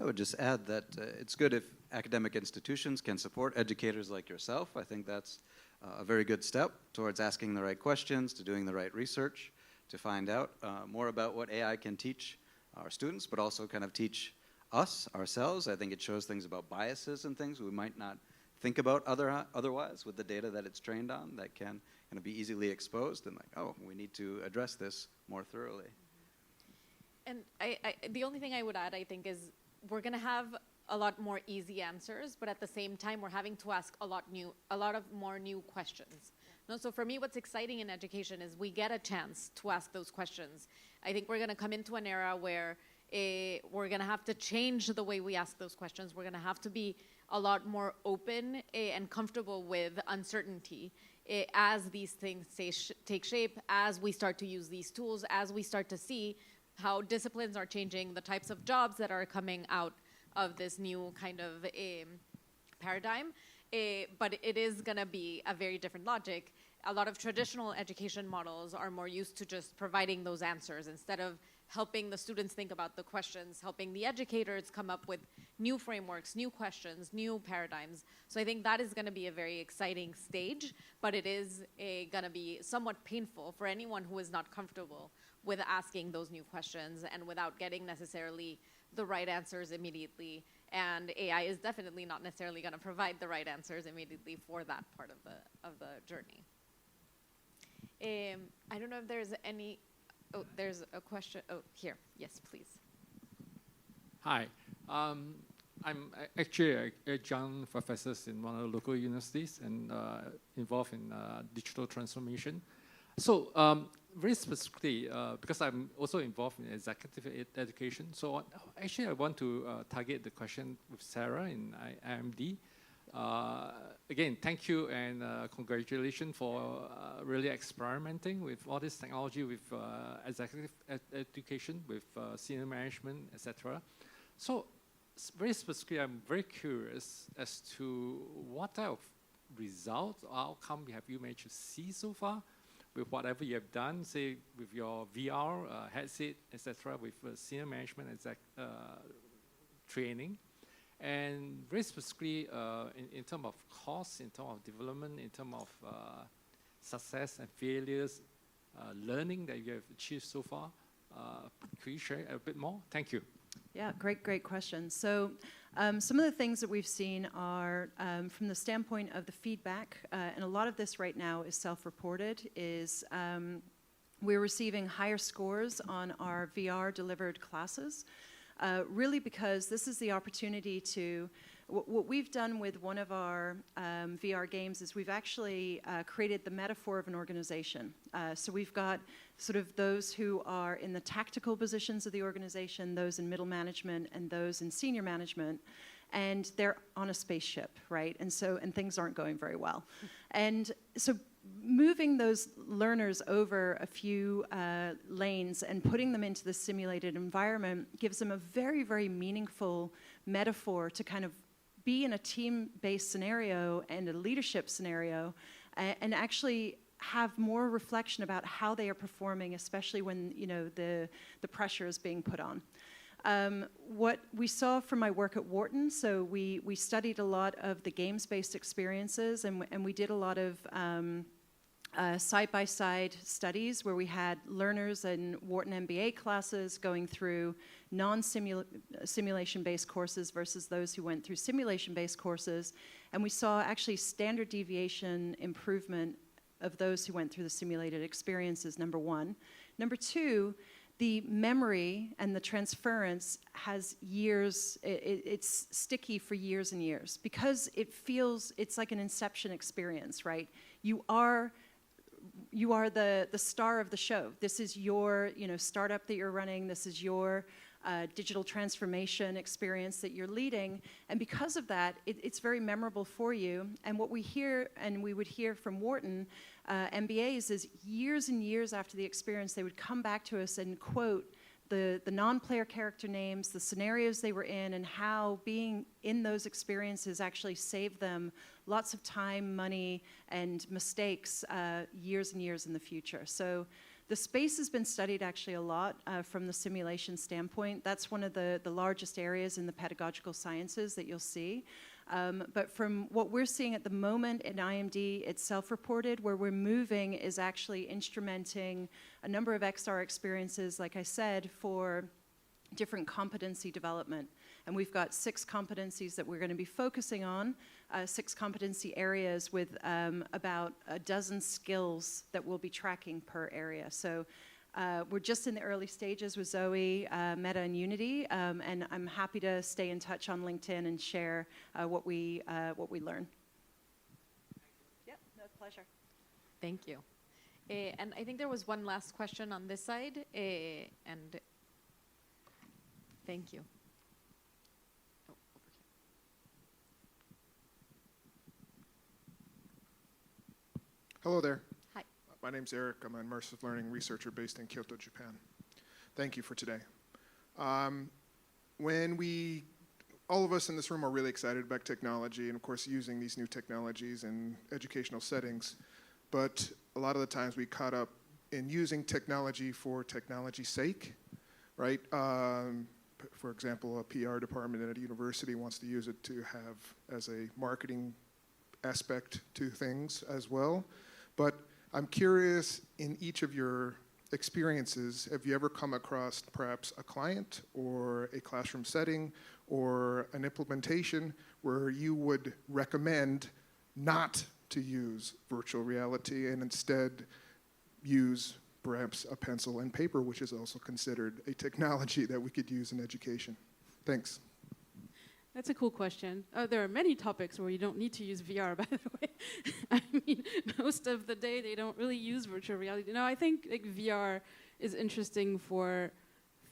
I would just add that it's good if academic institutions can support educators like yourself. I think that's a very good step towards asking the right questions, to doing the right research, to find out more about what AI can teach our students, but also kind of teach us, ourselves. I think it shows things about biases and things we might not think about otherwise with the data that it's trained on that can kind of be easily exposed and like, oh, we need to address this more thoroughly. And the only thing I would add, I think, is we're going to have a lot more easy answers, but at the same time, we're having to ask a lot of more new questions. No, so for me, what's exciting in education is we get a chance to ask those questions. I think we're going to come into an era where we're going to have to change the way we ask those questions. We're going to have to be a lot more open and comfortable with uncertainty as these things take shape, as we start to use these tools, as we start to see how disciplines are changing, the types of jobs that are coming out of this new kind of paradigm. But it is going to be a very different logic. A lot of traditional education models are more used to just providing those answers instead of helping the students think about the questions, helping the educators come up with new frameworks, new questions, new paradigms. So I think that is going to be a very exciting stage, but it is going to be somewhat painful for anyone who is not comfortable with asking those new questions and without getting necessarily the right answers immediately. And AI is definitely not necessarily going to provide the right answers immediately for that part of the journey. I don't know if there's any. Oh, there's a question. Oh, here. Yes, please. Hi. I'm actually a young professor in one of the local universities and involved in digital transformation. So very specifically, because I'm also involved in executive education, so actually I want to target the question with Sarah in IMD. Again, thank you and congratulations for really experimenting with all this technology with executive education, with senior management, etc. So very specifically, I'm very curious as to what type of results or outcome have you managed to see so far with whatever you have done, say with your VR, headset, etc., with senior management training. And very specifically, in terms of cost, in terms of development, in terms of success and failures, learning that you have achieved so far, could you share a bit more? Thank you. Yeah, great question. So some of the things that we've seen are from the standpoint of the feedback, and a lot of this right now is self-reported, is we're receiving higher scores on our VR-delivered classes. Really because this is the opportunity to, what we've done with one of our VR games is we've actually created the metaphor of an organization. So we've got sort of those who are in the tactical positions of the organization, those in middle management, and those in senior management. And they're on a spaceship, right? And things aren't going very well. And so moving those learners over a few lanes and putting them into the simulated environment gives them a very, very meaningful metaphor to kind of be in a team-based scenario and a leadership scenario and actually have more reflection about how they are performing, especially when the pressure is being put on. What we saw from my work at Wharton, so we studied a lot of the games-based experiences and we did a lot of side-by-side studies where we had learners in Wharton MBA classes going through non-simulation-based courses versus those who went through simulation-based courses. And we saw actually standard deviation improvement of those who went through the simulated experiences, number one. Number two, the memory and the transference has years, it's sticky for years and years because it's like an inception experience, right? You are the star of the show. This is your startup that you're running. This is your digital transformation experience that you're leading. And because of that, it's very memorable for you. And what we hear, and we would hear from Wharton MBAs, is years and years after the experience, they would come back to us and quote the non-player character names, the scenarios they were in, and how being in those experiences actually saved them lots of time, money, and mistakes years and years in the future. So the space has been studied actually a lot from the simulation standpoint. That's one of the largest areas in the pedagogical sciences that you'll see. But from what we're seeing at the moment in IMD, it's self-reported. Where we're moving is actually instrumenting a number of XR experiences, like I said, for different competency development. And we've got 6 competencies that we're going to be focusing on, 6 competency areas with about a dozen skills that we'll be tracking per area. So we're just in the early stages with Zoe, Meta, and Unity, and I'm happy to stay in touch on LinkedIn and share what we learn. Yep, no, pleasure. Thank you. And I think there was one last question on this side, and thank you. Oh, over here. Hello there. Hi. My name's Eric. I'm an immersive learning researcher based in Kyoto, Japan. Thank you for today. All of us in this room are really excited about technology and, of course, using these new technologies in educational settings. But a lot of the times we caught up in using technology for technology's sake, right? For example, a PR department at a university wants to use it to have as a marketing aspect to things as well. But I'm curious, in each of your experiences, have you ever come across perhaps a client or a classroom setting or an implementation where you would recommend not to use virtual reality and instead use perhaps a pencil and paper, which is also considered a technology that we could use in education? Thanks. That's a cool question. There are many topics where you don't need to use VR, by the way. I mean, most of the day they don't really use virtual reality. No, I think like VR is interesting for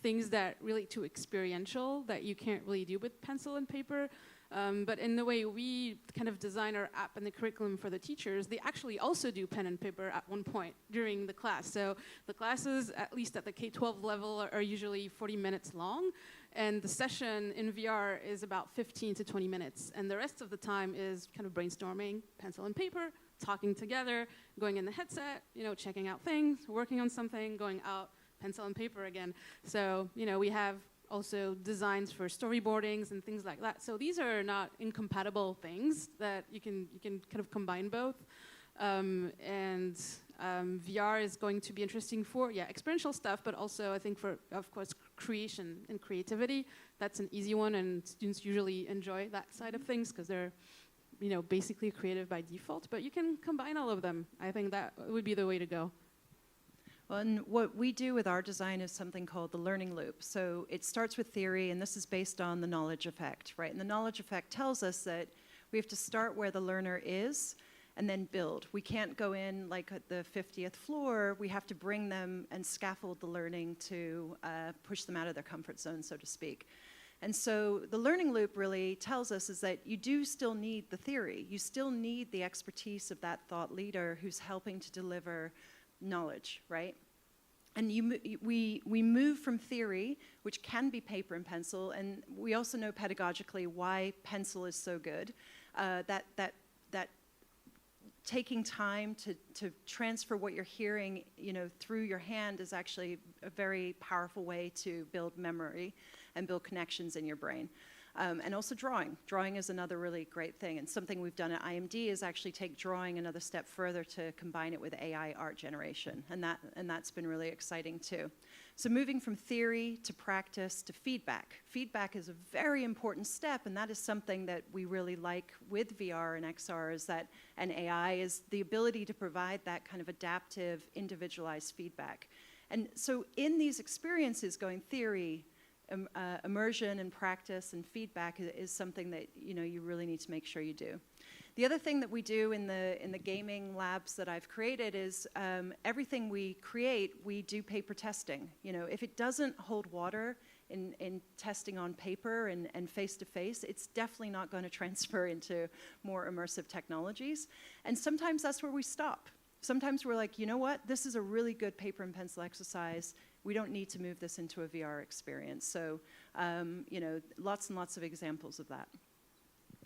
things that relate to experiential that you can't really do with pencil and paper. But in the way we kind of design our app and the curriculum for the teachers, they actually also do pen and paper at one point during the class. So the classes, at least at the K-12 level, are usually 40 minutes long. And the session in VR is about 15 to 20 minutes. And the rest of the time is kind of brainstorming, pencil and paper, talking together, going in the headset, checking out things, working on something, going out, pencil and paper again. So, we have also designs for storyboardings and things like that. So these are not incompatible things that you can kind of combine both. VR is going to be interesting for, experiential stuff, but also I think for, of course, creation and creativity. That's an easy one, and students usually enjoy that side of things because they're, basically creative by default. But you can combine all of them. I think that would be the way to go. Well, and what we do with our design is something called the learning loop. So it starts with theory, and this is based on the knowledge effect, right? And the knowledge effect tells us that we have to start where the learner is and then build. We can't go in like at the 50th floor. We have to bring them and scaffold the learning to push them out of their comfort zone, so to speak. And so the learning loop really tells us is that you do still need the theory. You still need the expertise of that thought leader who's helping to deliver knowledge, right? And we move from theory, which can be paper and pencil, and we also know pedagogically why pencil is so good. That taking time to transfer what you're hearing, through your hand is actually a very powerful way to build memory and build connections in your brain. And also drawing. Drawing is another really great thing. And something we've done at IMD is actually take drawing another step further to combine it with AI art generation. And that's been really exciting too. So moving from theory to practice to feedback. Feedback is a very important step, and that is something that we really like with VR and XR and AI is the ability to provide that kind of adaptive, individualized feedback. And so in these experiences going theory, immersion and practice and feedback is something that you really need to make sure you do. The other thing that we do in the gaming labs that I've created is everything we create, we do paper testing. If it doesn't hold water in testing on paper and face-to-face, it's definitely not going to transfer into more immersive technologies. And sometimes that's where we stop. Sometimes we're like, you know what, this is a really good paper and pencil exercise. We don't need to move this into a VR experience. So, lots and lots of examples of that.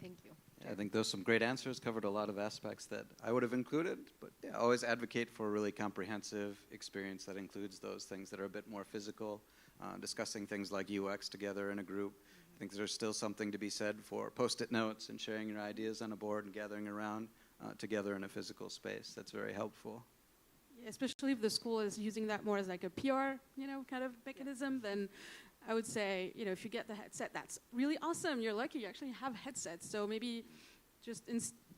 Thank you. I think those are some great answers, covered a lot of aspects that I would have included, but always advocate for a really comprehensive experience that includes those things that are a bit more physical, discussing things like UX together in a group. I think there's still something to be said for Post-it notes and sharing your ideas on a board and gathering around together in a physical space. That's very helpful. Yeah, especially if the school is using that more as like a PR, kind of mechanism, then I would say, if you get the headset, that's really awesome. You're lucky you actually have headsets. So maybe just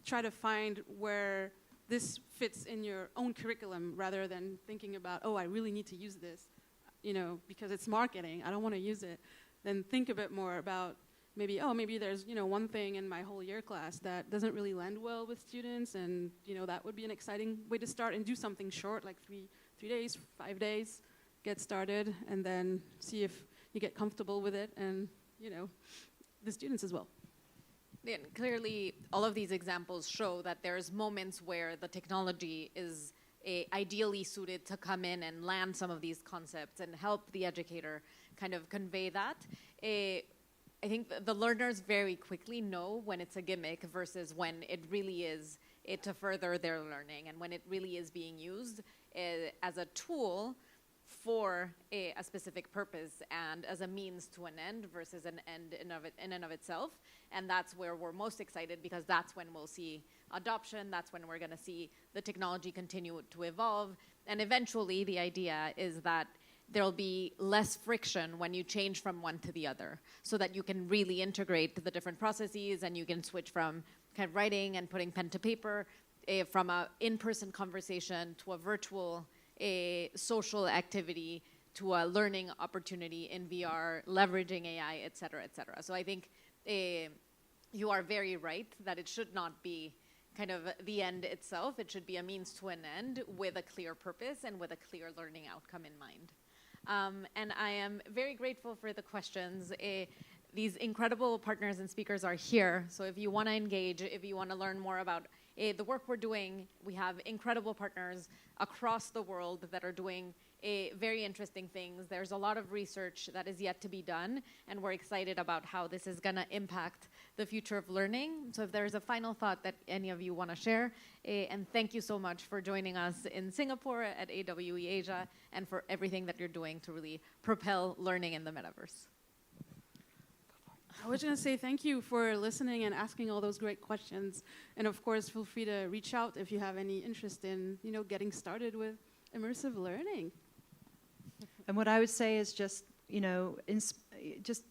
try to find where this fits in your own curriculum rather than thinking about, oh, I really need to use this, because it's marketing. I don't want to use it. Then think a bit more about maybe there's, one thing in my whole year class that doesn't really land well with students, and, that would be an exciting way to start, and do something short, like 3 days, 5 days, get started, and then see if you get comfortable with it, and, the students as well. Yeah, clearly, all of these examples show that there's moments where the technology is ideally suited to come in and land some of these concepts and help the educator kind of convey that. I think the learners very quickly know when it's a gimmick versus when it really is to further their learning, and when it really is being used as a tool for a specific purpose and as a means to an end versus an end in and of itself. And that's where we're most excited, because that's when we'll see adoption, that's when we're going to see the technology continue to evolve. And eventually the idea is that there'll be less friction when you change from one to the other, so that you can really integrate the different processes, and you can switch from kind of writing and putting pen to paper, from an in-person conversation to a virtual social activity to a learning opportunity in VR, leveraging AI, et cetera, et cetera. So I think you are very right that it should not be kind of the end itself. It should be a means to an end with a clear purpose and with a clear learning outcome in mind. And I am very grateful for the questions. These incredible partners and speakers are here. So if you want to engage, if you want to learn more about the work we're doing, we have incredible partners across the world that are doing very interesting things. There's a lot of research that is yet to be done, and we're excited about how this is going to impact the future of learning. So if there's a final thought that any of you want to share, and thank you so much for joining us in Singapore at AWE Asia, and for everything that you're doing to really propel learning in the metaverse. I was going to say thank you for listening and asking all those great questions. And of course, feel free to reach out if you have any interest in, getting started with immersive learning. And what I would say is just, just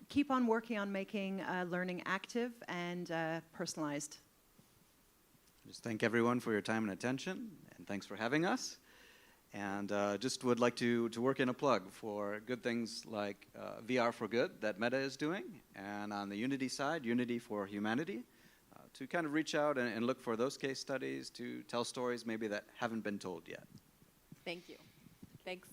keep on working on making learning active and personalized. Just thank everyone for your time and attention, and thanks for having us. And just would like to work in a plug for good things like VR for Good that Meta is doing, and on the Unity side, Unity for Humanity, to kind of reach out and look for those case studies, to tell stories maybe that haven't been told yet. Thank you. Thanks.